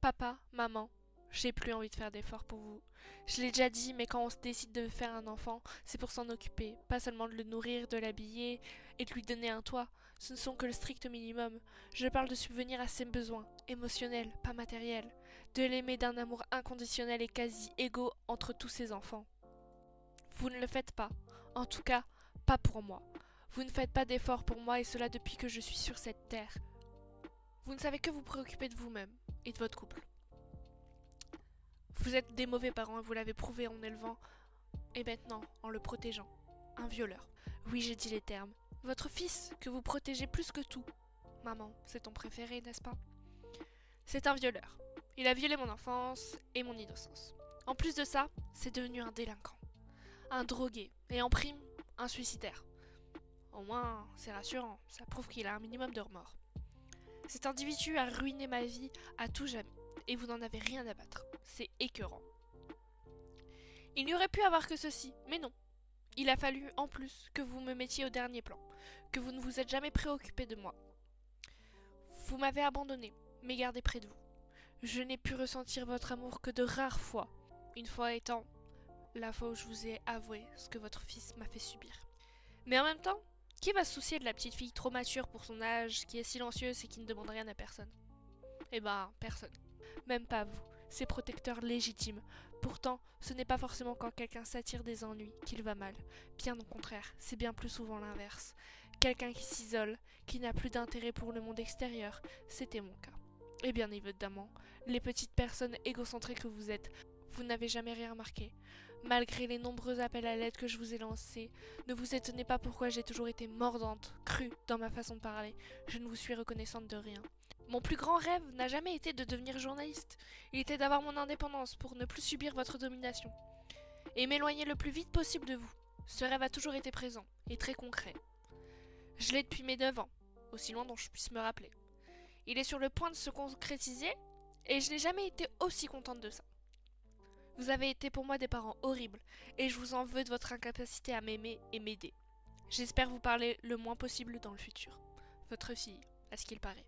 Papa, maman, j'ai plus envie de faire d'efforts pour vous. Je l'ai déjà dit, mais quand on se décide de faire un enfant, c'est pour s'en occuper, pas seulement de le nourrir, de l'habiller et de lui donner un toit. Ce ne sont que le strict minimum. Je parle de subvenir à ses besoins, émotionnels, pas matériels, de l'aimer d'un amour inconditionnel et quasi égaux entre tous ses enfants. Vous ne le faites pas, en tout cas, pas pour moi. Vous ne faites pas d'efforts pour moi et cela depuis que je suis sur cette terre. Vous ne savez que vous préoccuper de vous-même et de votre couple. Vous êtes des mauvais parents et vous l'avez prouvé en élevant et maintenant en le protégeant. Un violeur. Oui, j'ai dit les termes. Votre fils, que vous protégez plus que tout. Maman, c'est ton préféré, n'est-ce pas? C'est un violeur. Il a violé mon enfance et mon innocence. En plus de ça, c'est devenu un délinquant. Un drogué. Et en prime, un suicidaire. Au moins, c'est rassurant. Ça prouve qu'il a un minimum de remords. Cet individu a ruiné ma vie à tout jamais. Et vous n'en avez rien à battre. C'est écœurant. Il n'y aurait pu avoir que ceci, mais non. Il a fallu, en plus, que vous me mettiez au dernier plan, que vous ne vous êtes jamais préoccupé de moi. Vous m'avez abandonné, mais gardé près de vous. Je n'ai pu ressentir votre amour que de rares fois. Une fois étant la fois où je vous ai avoué ce que votre fils m'a fait subir. Mais en même temps, qui va se soucier de la petite fille trop mature pour son âge, qui est silencieuse et qui ne demande rien à personne? Eh ben, personne. Même pas vous, ses protecteurs légitimes. Pourtant, ce n'est pas forcément quand quelqu'un s'attire des ennuis qu'il va mal. Bien au contraire, c'est bien plus souvent l'inverse. Quelqu'un qui s'isole, qui n'a plus d'intérêt pour le monde extérieur, c'était mon cas. Et bien évidemment, les petites personnes égocentrées que vous êtes, vous n'avez jamais rien remarqué. Malgré les nombreux appels à l'aide que je vous ai lancés, ne vous étonnez pas pourquoi j'ai toujours été mordante, crue dans ma façon de parler. Je ne vous suis reconnaissante de rien. Mon plus grand rêve n'a jamais été de devenir journaliste. Il était d'avoir mon indépendance pour ne plus subir votre domination. Et m'éloigner le plus vite possible de vous. Ce rêve a toujours été présent et très concret. Je l'ai depuis mes 9 ans, aussi loin dont je puisse me rappeler. Il est sur le point de se concrétiser et je n'ai jamais été aussi contente de ça. Vous avez été pour moi des parents horribles et je vous en veux de votre incapacité à m'aimer et m'aider. J'espère vous parler le moins possible dans le futur. Votre fille, à ce qu'il paraît.